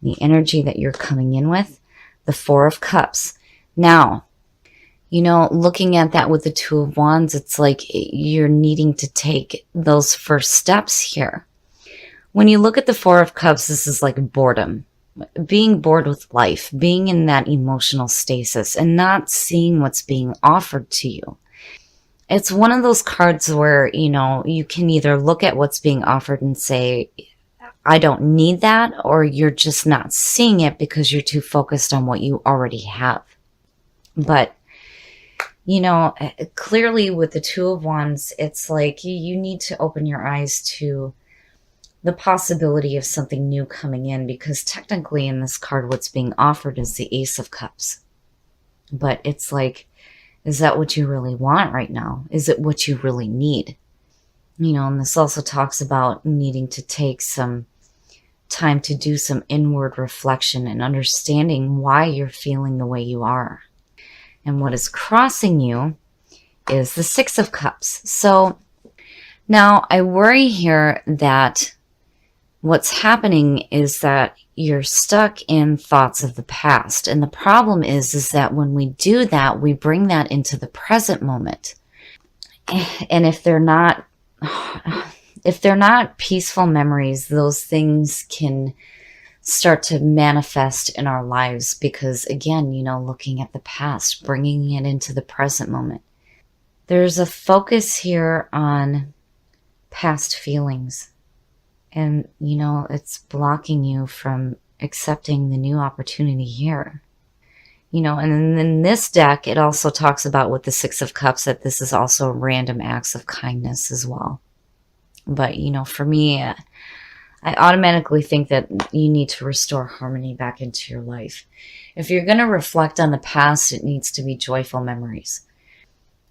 the energy that you're coming in with, the Four of Cups. Now, looking at that with the Two of Wands, it's like you're needing to take those first steps here. When you look at the Four of Cups, this is like boredom. Being bored with life, being in that emotional stasis and not seeing what's being offered to you. It's one of those cards where, you can either look at what's being offered and say, I don't need that, or you're just not seeing it because you're too focused on what you already have. But, clearly with the Two of Wands, it's like you need to open your eyes to the possibility of something new coming in, because technically in this card, what's being offered is the Ace of Cups. But it's like, is that what you really want right now? Is it what you really need? And this also talks about needing to take some time to do some inward reflection and understanding why you're feeling the way you are. And what is crossing you is the Six of Cups. So now I worry here that what's happening is that you're stuck in thoughts of the past. And the problem is that when we do that, we bring that into the present moment. And if they're not peaceful memories, those things can start to manifest in our lives because, again, looking at the past, bringing it into the present moment. There's a focus here on past feelings. And, it's blocking you from accepting the new opportunity here. And in this deck, it also talks about with the Six of Cups that this is also random acts of kindness as well. But, for me, I automatically think that you need to restore harmony back into your life. If you're going to reflect on the past, it needs to be joyful memories.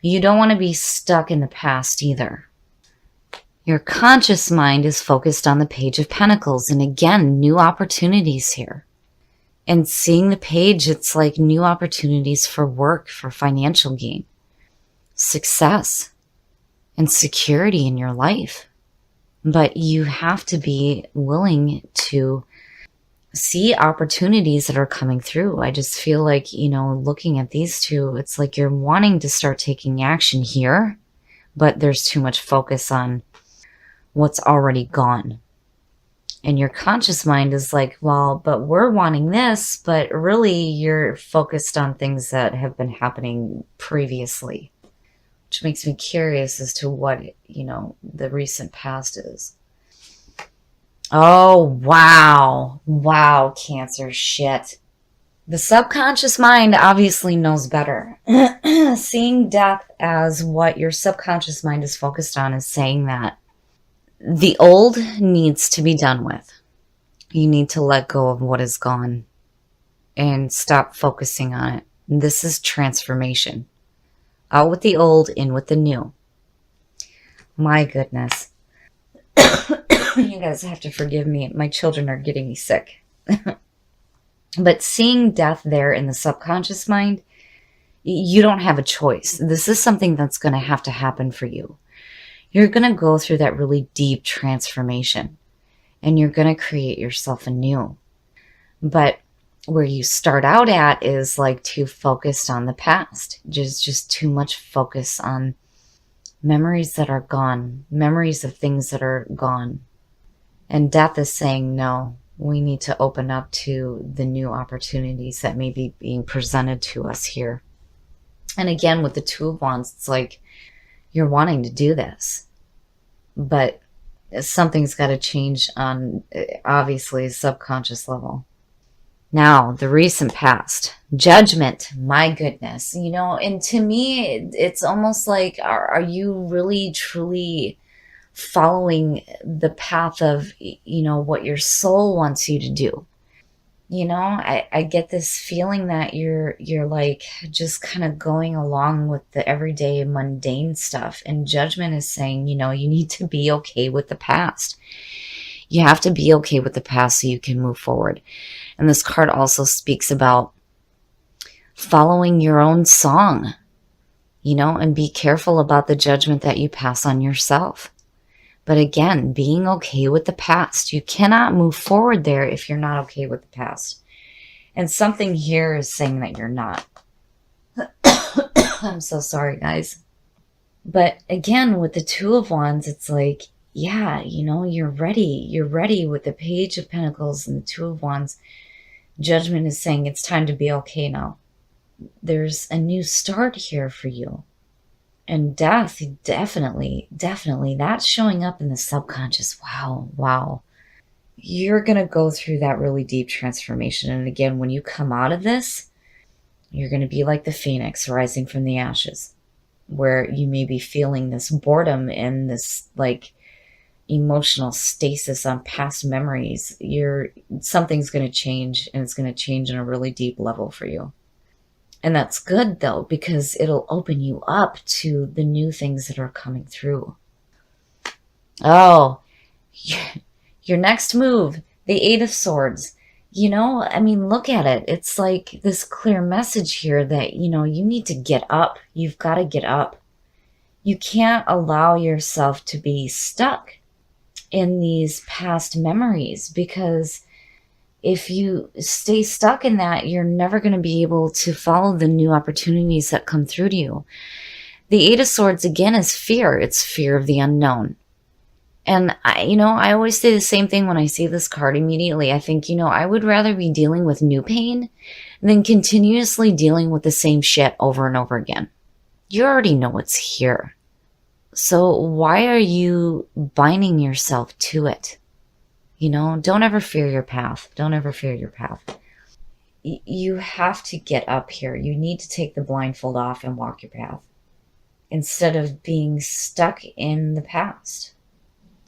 You don't want to be stuck in the past either. Your conscious mind is focused on the Page of Pentacles. And again, new opportunities here. And seeing the page, it's like new opportunities for work, for financial gain, success, and security in your life. But you have to be willing to see opportunities that are coming through. I just feel like, looking at these two, it's like you're wanting to start taking action here, but there's too much focus on what's already gone. And your conscious mind is like, well, but we're wanting this, but really you're focused on things that have been happening previously, which makes me curious as to what, the recent past is. Oh, wow. Wow, Cancer, shit. The subconscious mind obviously knows better. Seeing death as what your subconscious mind is focused on is saying that the old needs to be done with. You need to let go of what is gone and stop focusing on it. This is transformation. Out with the old, in with the new. My goodness. You guys have to forgive me. My children are getting me sick. But seeing death there in the subconscious mind, you don't have a choice. This is something that's going to have to happen for you. You're going to go through that really deep transformation and you're going to create yourself anew. But where you start out at is like too focused on the past. Just too much focus on memories that are gone, memories of things that are gone. And death is saying, no, we need to open up to the new opportunities that may be being presented to us here. And again, with the Two of Wands, it's like, you're wanting to do this, but something's got to change on, obviously, a subconscious level. Now, the recent past. Judgment. My goodness. And to me, it's almost like, are you really, truly following the path of, what your soul wants you to do? I get this feeling that you're like just kind of going along with the everyday mundane stuff. And judgment is saying, you need to be okay with the past. You have to be okay with the past so you can move forward. And this card also speaks about following your own song, and be careful about the judgment that you pass on yourself. But again, being okay with the past. You cannot move forward there if you're not okay with the past. And something here is saying that you're not. I'm so sorry, guys. But again, with the Two of Wands, it's like, yeah, you know, you're ready. You're ready with the Page of Pentacles and the Two of Wands. Judgment is saying it's time to be okay now. There's a new start here for you. And death, definitely, that's showing up in the subconscious. Wow. You're going to go through that really deep transformation. And again, when you come out of this, you're going to be like the phoenix rising from the ashes, where you may be feeling this boredom and this like emotional stasis on past memories. Something's going to change, and it's going to change in a really deep level for you. And that's good though, because it'll open you up to the new things that are coming through. Oh, your next move, the Eight of Swords. You know, I mean, look at it. It's like this clear message here that, you know, you need to get up. You've got to get up. You can't allow yourself to be stuck in these past memories, because if you stay stuck in that, you're never going to be able to follow the new opportunities that come through to you. The Eight of Swords, again, is fear. It's fear of the unknown. And I always say the same thing when I see this card immediately. I think, I would rather be dealing with new pain than continuously dealing with the same shit over and over again. You already know it's here. So why are you binding yourself to it? Don't ever fear your path. Don't ever fear your path. You have to get up here. You need to take the blindfold off and walk your path instead of being stuck in the past.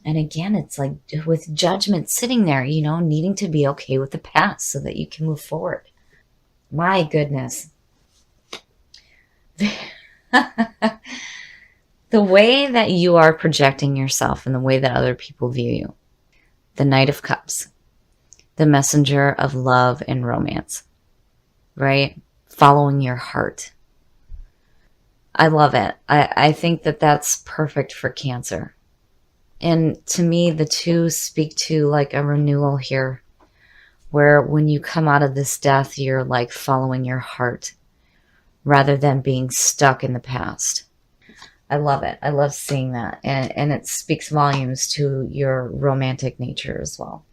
And again, it's like with judgment sitting there, needing to be okay with the past so that you can move forward. My goodness. The way that you are projecting yourself and the way that other people view you. The Knight of Cups. The messenger of love and romance. Right? Following your heart. I love it. I think that that's perfect for Cancer. And to me, the two speak to like a renewal here, where when you come out of this death, you're like following your heart rather than being stuck in the past. I love it. I love seeing that. And it speaks volumes to your romantic nature as well.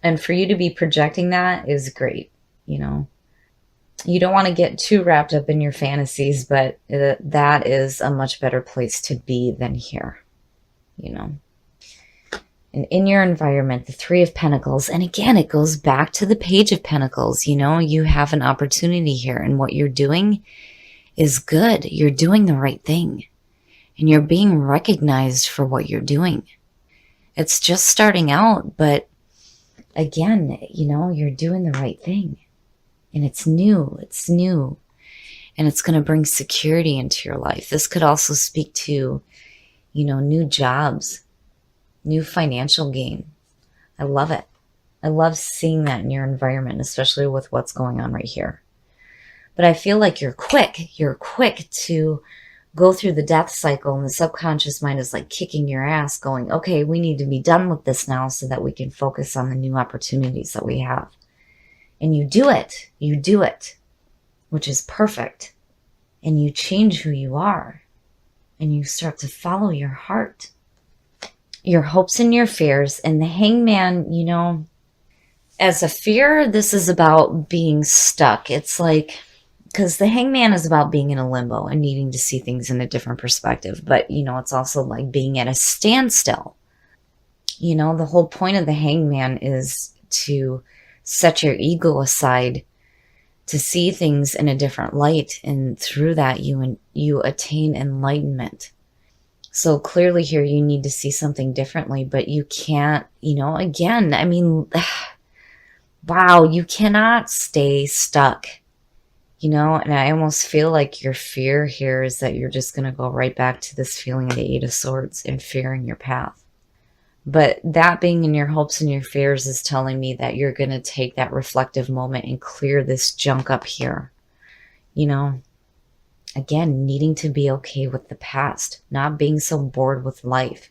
And for you to be projecting that is great. You don't want to get too wrapped up in your fantasies, but that is a much better place to be than here. And in your environment, the Three of Pentacles, and again, it goes back to the Page of Pentacles. You have an opportunity here, and what you're doing is good. You're doing the right thing, and you're being recognized for what you're doing. It's just starting out, but again, you're doing the right thing, and it's new, and it's going to bring security into your life. This could also speak to, new jobs, new financial gain. I love it. I love seeing that in your environment, especially with what's going on right here. But I feel like you're quick. You're quick to go through the death cycle, and the subconscious mind is like kicking your ass going, okay, we need to be done with this now so that we can focus on the new opportunities that we have. And you do it, which is perfect. And you change who you are, and you start to follow your heart, your hopes and your fears. And the Hangman, as a fear, this is about being stuck. It's like, because the Hangman is about being in a limbo and needing to see things in a different perspective. But, it's also like being at a standstill. The whole point of the Hangman is to set your ego aside to see things in a different light. And through that, you attain enlightenment. So clearly here, you need to see something differently, but you can't, again, I mean, wow, you cannot stay stuck. And I almost feel like your fear here is that you're just going to go right back to this feeling of the Eight of Swords and fearing your path. But that being in your hopes and your fears is telling me that you're going to take that reflective moment and clear this junk up here. Again, needing to be okay with the past, not being so bored with life.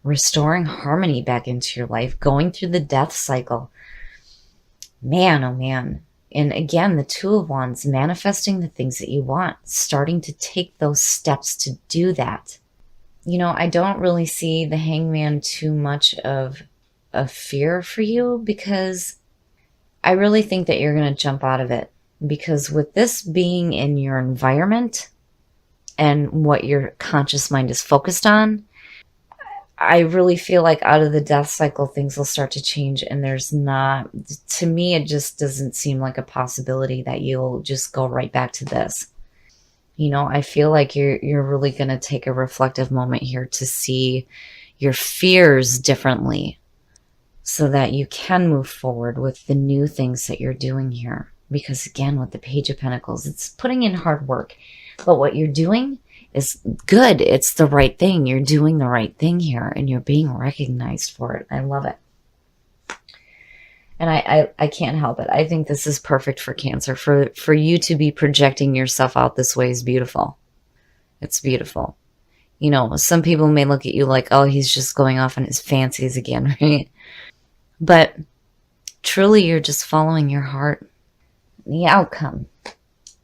restoring harmony back into your life, going through the death cycle. Man, oh man. And again, the Two of Wands, manifesting the things that you want, starting to take those steps to do that. You know, I don't really see the Hangman too much of a fear for you, because I really think that you're going to jump out of it. Because with this being in your environment and what your conscious mind is focused on, I really feel like out of the death cycle, things will start to change. And there's not, to me, it just doesn't seem like a possibility that you'll just go right back to this. You know, I feel like you're really going to take a reflective moment here to see your fears differently, so that you can move forward with the new things that you're doing here. Because again, with the Page of Pentacles, it's putting in hard work, but what you're doing is good. It's the right thing. You're doing the right thing here, and you're being recognized for it. I love it. And I can't help it. I think this is perfect for Cancer. For you to be projecting yourself out this way is beautiful. It's beautiful. You know, some people may look at you like, oh, he's just going off on his fancies again, right? But truly, you're just following your heart. The outcome.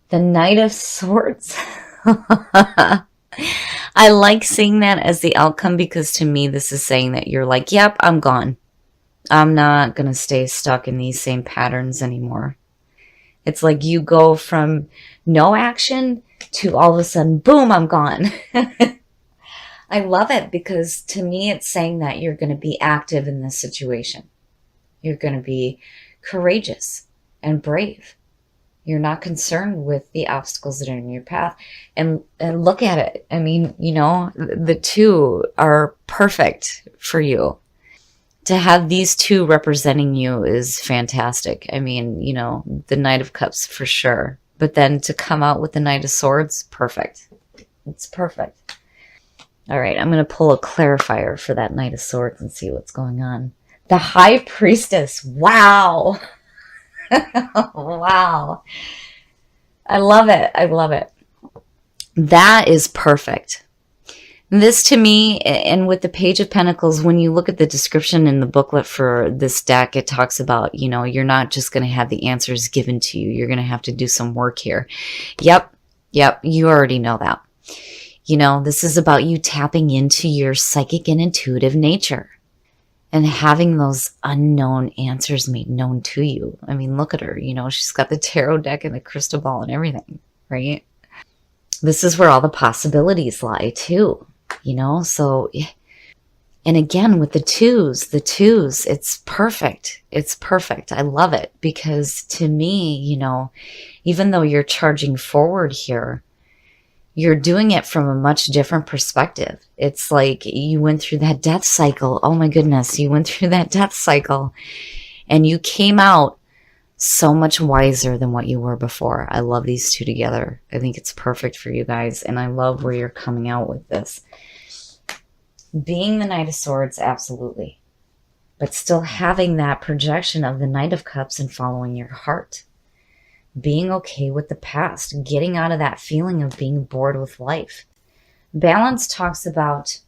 The Knight of Swords. I like seeing that as the outcome, because to me, this is saying that you're like, yep, I'm gone. I'm not going to stay stuck in these same patterns anymore. It's like you go from no action to all of a sudden, boom, I'm gone. I love it, because to me, it's saying that you're going to be active in this situation. You're going to be courageous and brave. You're not concerned with the obstacles that are in your path. And look at it. I mean, you know, the two are perfect for you. To have these two representing you is fantastic. I mean, you know, the Knight of Cups for sure. But then to come out with the Knight of Swords, perfect. It's perfect. All right, I'm going to pull a clarifier for that Knight of Swords and see what's going on. The High Priestess. Wow. Wow. I love it. I love it. That is perfect. This to me, and with the Page of Pentacles, when you look at the description in the booklet for this deck, it talks about, you know, you're not just going to have the answers given to you. You're going to have to do some work here. Yep. You already know that. You know, this is about you tapping into your psychic and intuitive nature and having those unknown answers made known to you. I mean, look at her. You know, she's got the tarot deck and the crystal ball and everything, right? This is where all the possibilities lie too, you know? So, and again, with the twos, it's perfect. It's perfect. I love it, because to me, you know, even though you're charging forward here, you're doing it from a much different perspective. It's like you went through that death cycle. Oh my goodness, you went through that death cycle and you came out so much wiser than what you were before. I love these two together. I think it's perfect for you guys, and I love where you're coming out with this. Being the Knight of Swords, absolutely. But still having that projection of the Knight of Cups and following your heart. Being okay with the past, getting out of that feeling of being bored with life. Balance talks about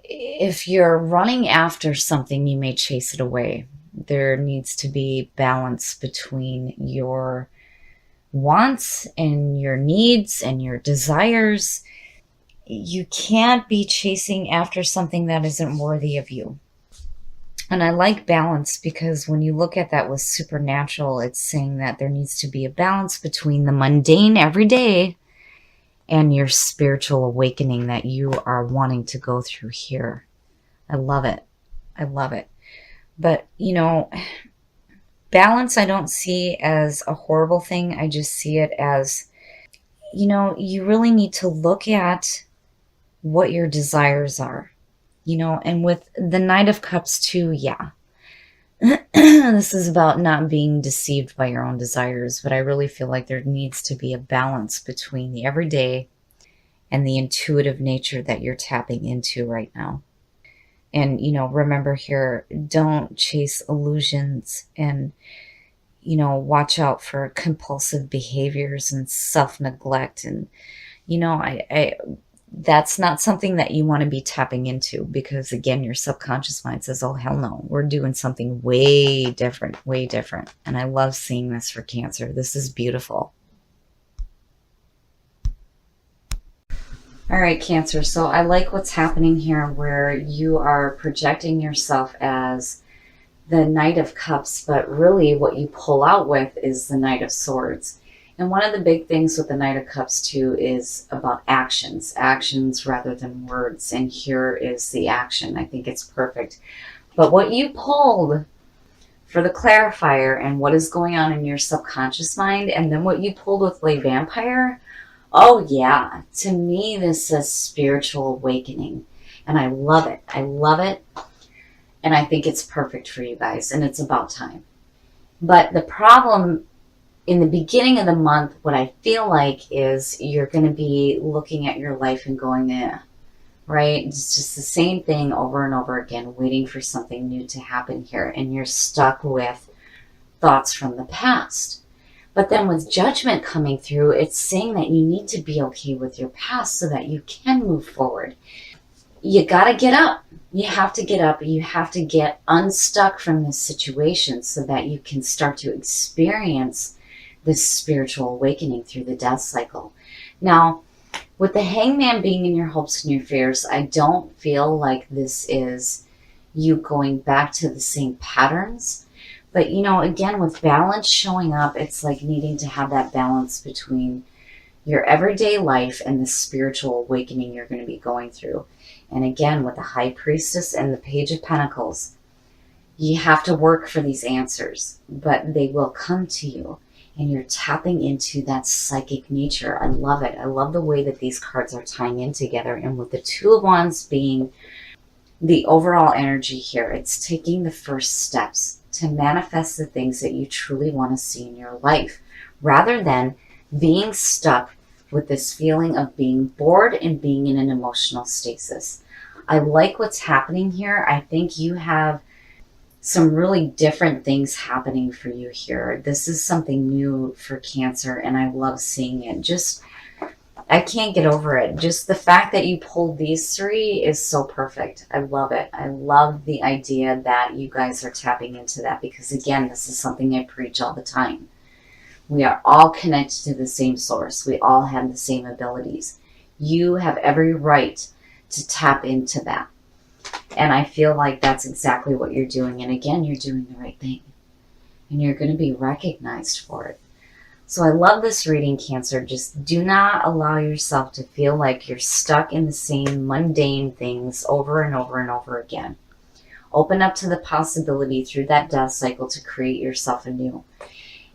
if you're running after something, you may chase it away. There needs to be balance between your wants and your needs and your desires. You can't be chasing after something that isn't worthy of you. And I like balance, because when you look at that with supernatural, it's saying that there needs to be a balance between the mundane everyday and your spiritual awakening that you are wanting to go through here. I love it. I love it. But, you know, balance I don't see as a horrible thing. I just see it as, you know, you really need to look at what your desires are. You know, and with the Knight of Cups too, yeah. This is about not being deceived by your own desires, but I really feel like there needs to be a balance between the everyday and the intuitive nature that you're tapping into right now. And, you know, remember here, don't chase illusions, and, you know, watch out for compulsive behaviors and self-neglect. And, you know, that's not something that you want to be tapping into, because again, your subconscious mind says, oh, hell no, we're doing something way different, way different. And I love seeing this for Cancer. This is beautiful. All right, Cancer. So I like what's happening here where you are projecting yourself as the Knight of Cups, but really what you pull out with is the Knight of Swords. And one of the big things with the Knight of Cups too is about actions rather than words. And here is the action. I think it's perfect. But what you pulled for the clarifier and what is going on in your subconscious mind, and then what you pulled with Lay Vampire, oh yeah, to me this says spiritual awakening. And I love it. I love it. And I think it's perfect for you guys. And it's about time. But the problem in the beginning of the month, what I feel like is you're going to be looking at your life and going, eh, right? It's just the same thing over and over again, waiting for something new to happen here. And you're stuck with thoughts from the past. But then with Judgment coming through, it's saying that you need to be okay with your past so that you can move forward. You got to get up. You have to get up. You have to get unstuck from this situation so that you can start to experience this spiritual awakening through the death cycle. Now, with the Hangman being in your hopes and your fears, I don't feel like this is you going back to the same patterns. But, you know, again, with balance showing up, it's like needing to have that balance between your everyday life and the spiritual awakening you're going to be going through. And again, with the High Priestess and the Page of Pentacles, you have to work for these answers, but they will come to you. And you're tapping into that psychic nature. I love it. I love the way that these cards are tying in together. And with the Two of Wands being the overall energy here, it's taking the first steps to manifest the things that you truly want to see in your life, rather than being stuck with this feeling of being bored and being in an emotional stasis. I like what's happening here. I think you have some really different things happening for you here. This is something new for Cancer, and I love seeing it. Just, I can't get over it. Just the fact that you pulled these three is so perfect. I love it. I love the idea that you guys are tapping into that, because again, this is something I preach all the time. We are all connected to the same source. We all have the same abilities. You have every right to tap into that. And I feel like that's exactly what you're doing. And again, you're doing the right thing. And you're going to be recognized for it. So I love this reading, Cancer. Just do not allow yourself to feel like you're stuck in the same mundane things over and over and over again. Open up to the possibility through that death cycle to create yourself anew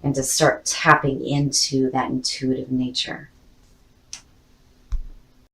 and to start tapping into that intuitive nature.